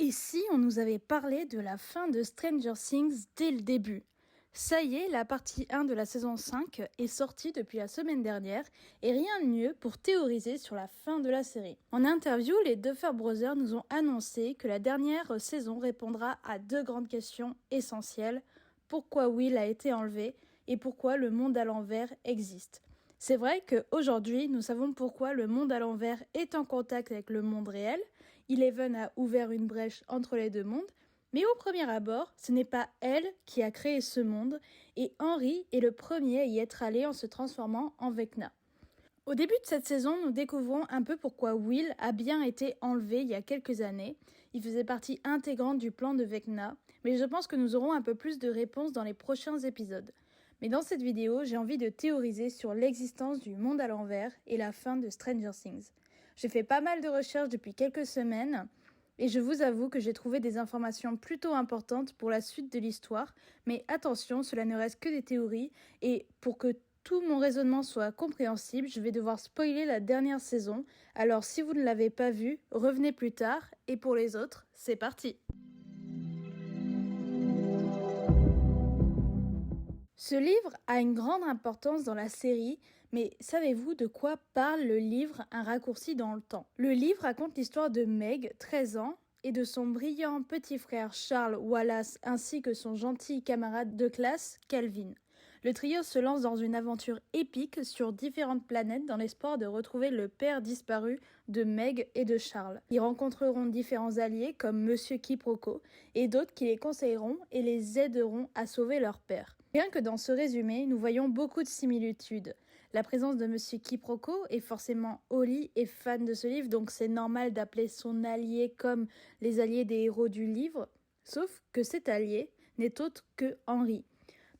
Et si on nous avait parlé de la fin de Stranger Things dès le début? Ça y est, la partie 1 de la saison 5 est sortie depuis la semaine dernière et rien de mieux pour théoriser sur la fin de la série. En interview, les Duffer Brothers nous ont annoncé que la dernière saison répondra à deux grandes questions essentielles. Pourquoi Will a été enlevé et pourquoi le monde à l'envers existe. C'est vrai qu'aujourd'hui, nous savons pourquoi le monde à l'envers est en contact avec le monde réel. Eleven a ouvert une brèche entre les deux mondes, mais au premier abord, ce n'est pas elle qui a créé ce monde, et Henry est le premier à y être allé en se transformant en Vecna. Au début de cette saison, nous découvrons un peu pourquoi Will a bien été enlevé il y a quelques années. Il faisait partie intégrante du plan de Vecna, mais je pense que nous aurons un peu plus de réponses dans les prochains épisodes. Mais dans cette vidéo, j'ai envie de théoriser sur l'existence du monde à l'envers et la fin de Stranger Things. J'ai fait pas mal de recherches depuis quelques semaines et je vous avoue que j'ai trouvé des informations plutôt importantes pour la suite de l'histoire. Mais attention, cela ne reste que des théories et pour que tout mon raisonnement soit compréhensible, je vais devoir spoiler la dernière saison. Alors si vous ne l'avez pas vue, revenez plus tard et pour les autres, c'est parti! Ce livre a une grande importance dans la série, mais savez-vous de quoi parle le livre Un raccourci dans le temps? Le livre raconte l'histoire de Meg, 13 ans, et de son brillant petit frère Charles Wallace ainsi que son gentil camarade de classe, Calvin. Le trio se lance dans une aventure épique sur différentes planètes dans l'espoir de retrouver le père disparu de Meg et de Charles. Ils rencontreront différents alliés comme Monsieur Quiproquo et d'autres qui les conseilleront et les aideront à sauver leur père. Rien que dans ce résumé, nous voyons beaucoup de similitudes. La présence de Monsieur Quiproquo et forcément Holly est fan de ce livre, donc c'est normal d'appeler son allié comme les alliés des héros du livre, sauf que cet allié n'est autre que Henry.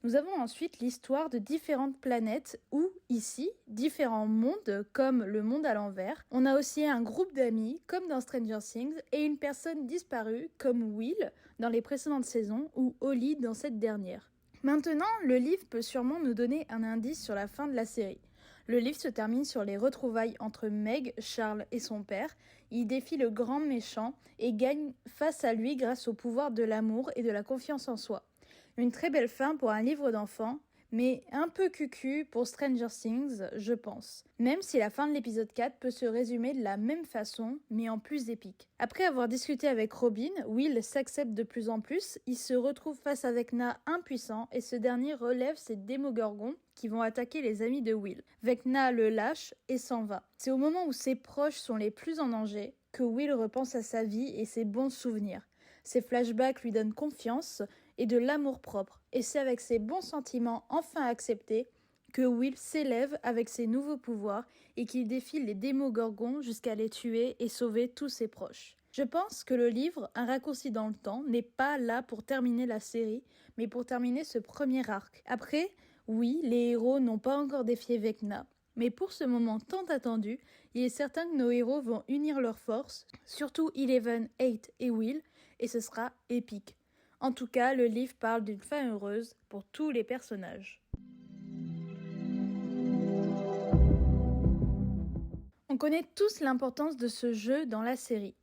Nous avons ensuite l'histoire de différentes planètes ou, ici, différents mondes comme le monde à l'envers. On a aussi un groupe d'amis comme dans Stranger Things et une personne disparue comme Will dans les précédentes saisons ou Holly dans cette dernière. Maintenant, le livre peut sûrement nous donner un indice sur la fin de la série. Le livre se termine sur les retrouvailles entre Meg, Charles et son père. Il défie le grand méchant et gagne face à lui grâce au pouvoir de l'amour et de la confiance en soi. Une très belle fin pour un livre d'enfant, mais un peu cucu pour Stranger Things, je pense. Même si la fin de l'épisode 4 peut se résumer de la même façon, mais en plus épique. Après avoir discuté avec Robin, Will s'accepte de plus en plus, il se retrouve face à Vecna impuissant et ce dernier relève ses démogorgons qui vont attaquer les amis de Will. Vecna le lâche et s'en va. C'est au moment où ses proches sont les plus en danger que Will repense à sa vie et ses bons souvenirs. Ces flashbacks lui donnent confiance et de l'amour-propre. Et c'est avec ces bons sentiments enfin acceptés que Will s'élève avec ses nouveaux pouvoirs et qu'il défie les démogorgons jusqu'à les tuer et sauver tous ses proches. Je pense que le livre Un raccourci dans le temps n'est pas là pour terminer la série, mais pour terminer ce premier arc. Après, oui, les héros n'ont pas encore défié Vecna, mais pour ce moment tant attendu, il est certain que nos héros vont unir leurs forces, surtout Eleven, 8 et Will, et ce sera épique. En tout cas, le livre parle d'une fin heureuse pour tous les personnages. On connaît tous l'importance de ce jeu dans la série.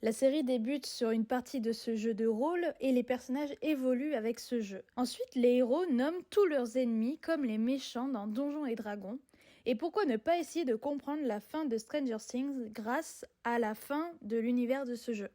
La série débute sur une partie de ce jeu de rôle et les personnages évoluent avec ce jeu. Ensuite, les héros nomment tous leurs ennemis comme les méchants dans Donjons et Dragons. Et pourquoi ne pas essayer de comprendre la fin de Stranger Things grâce à la fin de l'univers de ce jeu?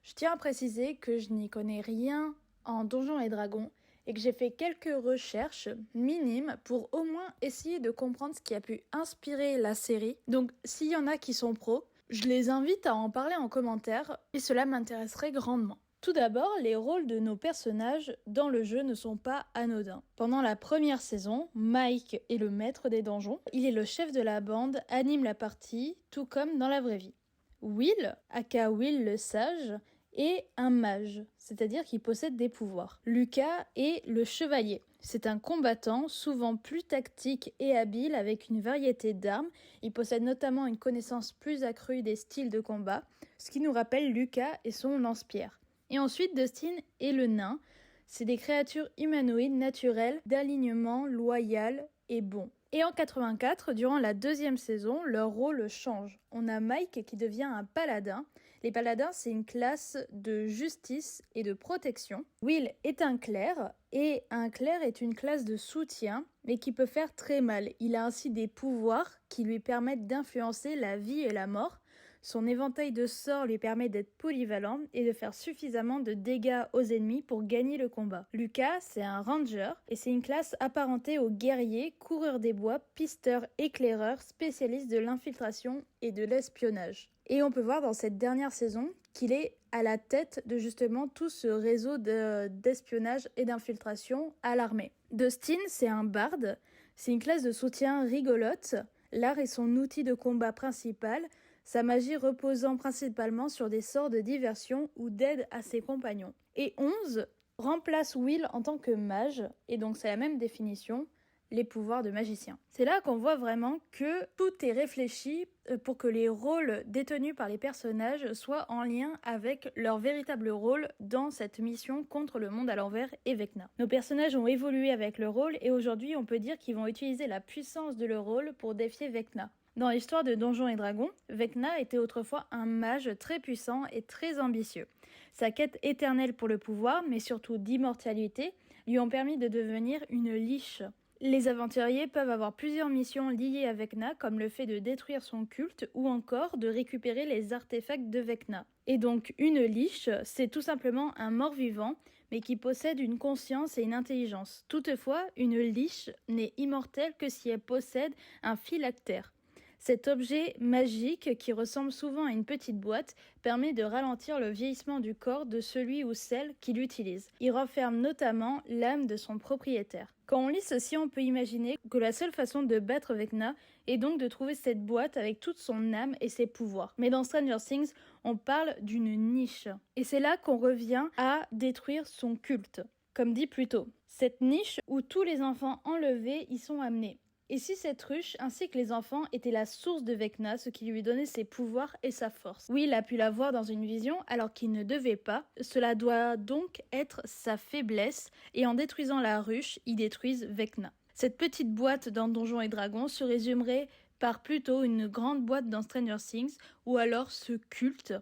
Je tiens à préciser que je n'y connais rien en Donjons et Dragons et que j'ai fait quelques recherches minimes pour au moins essayer de comprendre ce qui a pu inspirer la série. Donc s'il y en a qui sont pros, je les invite à en parler en commentaire et cela m'intéresserait grandement. Tout d'abord, les rôles de nos personnages dans le jeu ne sont pas anodins. Pendant la première saison, Mike est le maître des donjons, il est le chef de la bande, anime la partie, tout comme dans la vraie vie. Will, aka Will le sage, est un mage, c'est-à-dire qu'il possède des pouvoirs. Lucas est le chevalier. C'est un combattant, souvent plus tactique et habile avec une variété d'armes. Il possède notamment une connaissance plus accrue des styles de combat, ce qui nous rappelle Lucas et son lance-pierre. Et ensuite, Dustin est le nain. C'est des créatures humanoïdes naturelles, d'alignement loyal et bon. Et en 84, durant la deuxième saison, leur rôle change. On a Mike qui devient un paladin. Les paladins, c'est une classe de justice et de protection. Will est un clerc, et un clerc est une classe de soutien, mais qui peut faire très mal. Il a ainsi des pouvoirs qui lui permettent d'influencer la vie et la mort. Son éventail de sorts lui permet d'être polyvalent et de faire suffisamment de dégâts aux ennemis pour gagner le combat. Lucas, c'est un ranger, et c'est une classe apparentée aux guerriers, coureurs des bois, pisteurs, éclaireurs, spécialistes de l'infiltration et de l'espionnage. Et on peut voir dans cette dernière saison qu'il est à la tête de justement tout ce réseau d'espionnage et d'infiltration à l'armée. Dustin, c'est un barde, c'est une classe de soutien rigolote. L'art est son outil de combat principal, sa magie reposant principalement sur des sorts de diversion ou d'aide à ses compagnons. Et 11 remplace Will en tant que mage, et donc c'est la même définition, les pouvoirs de magicien. C'est là qu'on voit vraiment que tout est réfléchi pour que les rôles détenus par les personnages soient en lien avec leur véritable rôle dans cette mission contre le monde à l'envers et Vecna. Nos personnages ont évolué avec le rôle et aujourd'hui on peut dire qu'ils vont utiliser la puissance de leur rôle pour défier Vecna. Dans l'histoire de Donjons et Dragons, Vecna était autrefois un mage très puissant et très ambitieux. Sa quête éternelle pour le pouvoir, mais surtout d'immortalité, lui ont permis de devenir une liche. Les aventuriers peuvent avoir plusieurs missions liées à Vecna, comme le fait de détruire son culte ou encore de récupérer les artefacts de Vecna. Et donc une liche, c'est tout simplement un mort-vivant, mais qui possède une conscience et une intelligence. Toutefois, une liche n'est immortelle que si elle possède un phylactère. Cet objet magique, qui ressemble souvent à une petite boîte, permet de ralentir le vieillissement du corps de celui ou celle qui l'utilise. Il renferme notamment l'âme de son propriétaire. Quand on lit ceci, on peut imaginer que la seule façon de battre Vecna est donc de trouver cette boîte avec toute son âme et ses pouvoirs. Mais dans Stranger Things, on parle d'une niche. Et c'est là qu'on revient à détruire son culte. Comme dit plus tôt, cette niche où tous les enfants enlevés y sont amenés. Et si cette ruche, ainsi que les enfants, était la source de Vecna, ce qui lui donnait ses pouvoirs et sa force. Will a pu la voir dans une vision alors qu'il ne devait pas, cela doit donc être sa faiblesse, et en détruisant la ruche, ils détruisent Vecna. Cette petite boîte dans Donjons et Dragons se résumerait par plutôt une grande boîte dans Stranger Things, ou alors ce culte,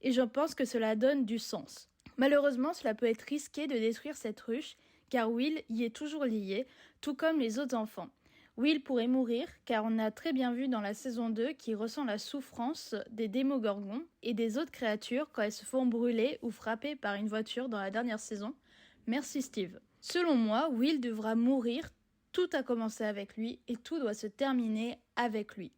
et je pense que cela donne du sens. Malheureusement, cela peut être risqué de détruire cette ruche, car Will y est toujours lié, tout comme les autres enfants. Will pourrait mourir, car on a très bien vu dans la saison 2 qu'il ressent la souffrance des démogorgons et des autres créatures quand elles se font brûler ou frapper par une voiture dans la dernière saison. Merci Steve. Selon moi, Will devra mourir, tout a commencé avec lui et tout doit se terminer avec lui.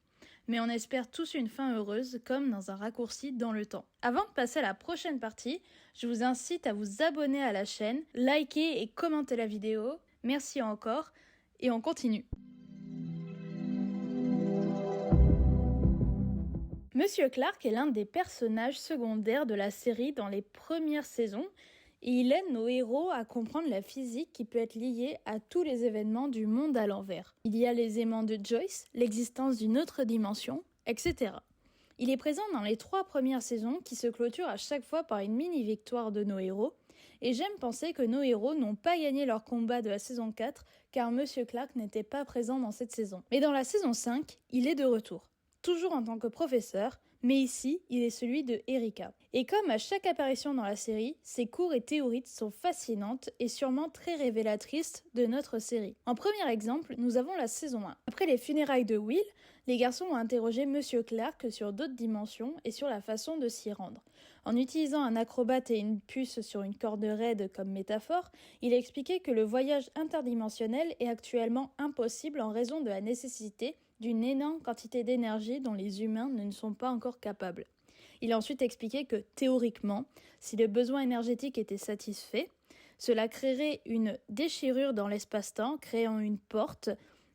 Mais on espère tous une fin heureuse, comme dans un raccourci dans le temps. Avant de passer à la prochaine partie, je vous incite à vous abonner à la chaîne, liker et commenter la vidéo. Merci encore, et on continue. Monsieur Clark est l'un des personnages secondaires de la série dans les premières saisons et il aide nos héros à comprendre la physique qui peut être liée à tous les événements du monde à l'envers. Il y a les aimants de Joyce, l'existence d'une autre dimension, etc. Il est présent dans les 3 premières saisons qui se clôturent à chaque fois par une mini-victoire de nos héros et j'aime penser que nos héros n'ont pas gagné leur combat de la saison 4 car Monsieur Clark n'était pas présent dans cette saison. Mais dans la saison 5, il est de retour. Toujours en tant que professeur, mais ici, il est celui de Erika. Et comme à chaque apparition dans la série, ses cours et théories sont fascinantes et sûrement très révélatrices de notre série. En premier exemple, nous avons la saison 1. Après les funérailles de Will, les garçons ont interrogé Monsieur Clark sur d'autres dimensions et sur la façon de s'y rendre. En utilisant un acrobate et une puce sur une corde raide comme métaphore, il a expliqué que le voyage interdimensionnel est actuellement impossible en raison de la nécessité d'une énorme quantité d'énergie dont les humains ne sont pas encore capables. Il a ensuite expliqué que, théoriquement, si le besoin énergétique était satisfait, cela créerait une déchirure dans l'espace-temps, créant une porte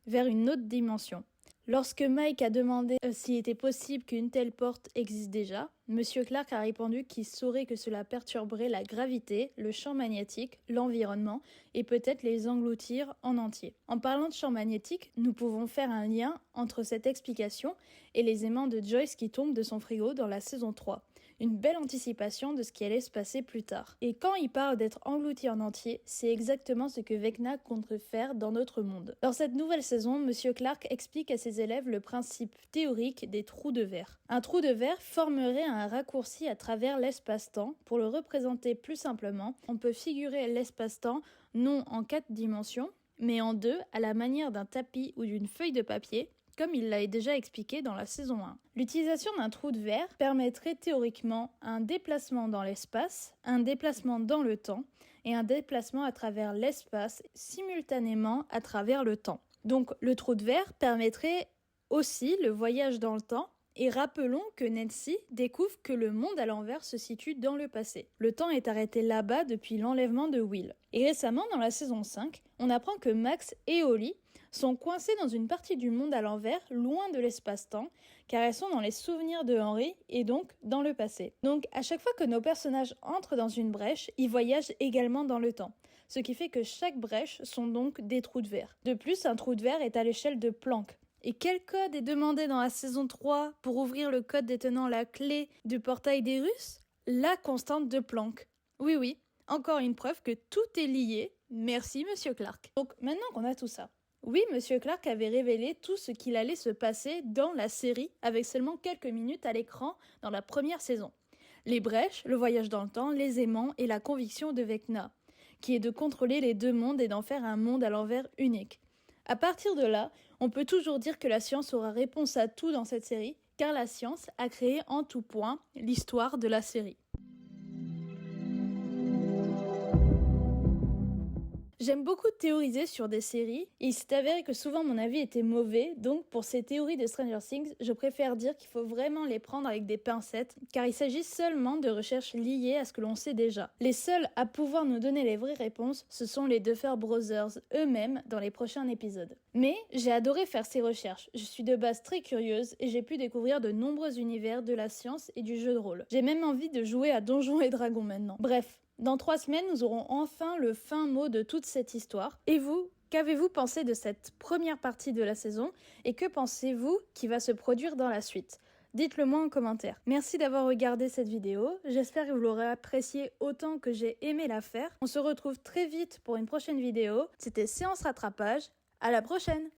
vers une autre dimension. Lorsque Mike a demandé s'il était possible qu'une telle porte existe déjà, Monsieur Clark a répondu qu'il saurait que cela perturberait la gravité, le champ magnétique, l'environnement et peut-être les engloutir en entier. En parlant de champ magnétique, nous pouvons faire un lien entre cette explication et les aimants de Joyce qui tombent de son frigo dans la saison 3. une belle anticipation de ce qui allait se passer plus tard. Et quand il parle d'être englouti en entier, c'est exactement ce que Vecna compte faire dans notre monde. Dans cette nouvelle saison, Monsieur Clark explique à ses élèves le principe théorique des trous de verre. Un trou de verre formerait un raccourci à travers l'espace-temps. Pour le représenter plus simplement, on peut figurer l'espace-temps non en 4 dimensions, mais en 2 à la manière d'un tapis ou d'une feuille de papier, comme il l'a déjà expliqué dans la saison 1. L'utilisation d'un trou de verre permettrait théoriquement un déplacement dans l'espace, un déplacement dans le temps et un déplacement à travers l'espace simultanément à travers le temps. Donc le trou de verre permettrait aussi le voyage dans le temps. Et rappelons que Nancy découvre que le monde à l'envers se situe dans le passé. Le temps est arrêté là-bas depuis l'enlèvement de Will. Et récemment, dans la saison 5, on apprend que Max et Holly sont coincés dans une partie du monde à l'envers, loin de l'espace-temps, car elles sont dans les souvenirs de Henry et donc dans le passé. Donc à chaque fois que nos personnages entrent dans une brèche, ils voyagent également dans le temps. Ce qui fait que chaque brèche sont donc des trous de verre. De plus, un trou de verre est à l'échelle de Planck. Et quel code est demandé dans la saison 3 pour ouvrir le code détenant la clé du portail des Russes? La constante de Planck. Oui, encore une preuve que tout est lié. Merci Monsieur Clark. Donc maintenant qu'on a tout ça, oui, Monsieur Clark avait révélé tout ce qu'il allait se passer dans la série avec seulement quelques minutes à l'écran dans la première saison. Les brèches, le voyage dans le temps, les aimants et la conviction de Vecna, qui est de contrôler les deux mondes et d'en faire un monde à l'envers unique. À partir de là, on peut toujours dire que la science aura réponse à tout dans cette série, car la science a créé en tout point l'histoire de la série. J'aime beaucoup théoriser sur des séries, et il s'est avéré que souvent mon avis était mauvais, donc pour ces théories de Stranger Things, je préfère dire qu'il faut vraiment les prendre avec des pincettes, car il s'agit seulement de recherches liées à ce que l'on sait déjà. Les seuls à pouvoir nous donner les vraies réponses, ce sont les Duffer Brothers eux-mêmes dans les prochains épisodes. Mais j'ai adoré faire ces recherches, je suis de base très curieuse, et j'ai pu découvrir de nombreux univers de la science et du jeu de rôle. J'ai même envie de jouer à Donjons et Dragons maintenant. Bref. Dans 3 semaines, nous aurons enfin le fin mot de toute cette histoire. Et vous, qu'avez-vous pensé de cette première partie de la saison et que pensez-vous qui va se produire dans la suite? Dites-le moi en commentaire. Merci d'avoir regardé cette vidéo, j'espère que vous l'aurez appréciée autant que j'ai aimé la faire. On se retrouve très vite pour une prochaine vidéo. C'était Séance Rattrapage, à la prochaine!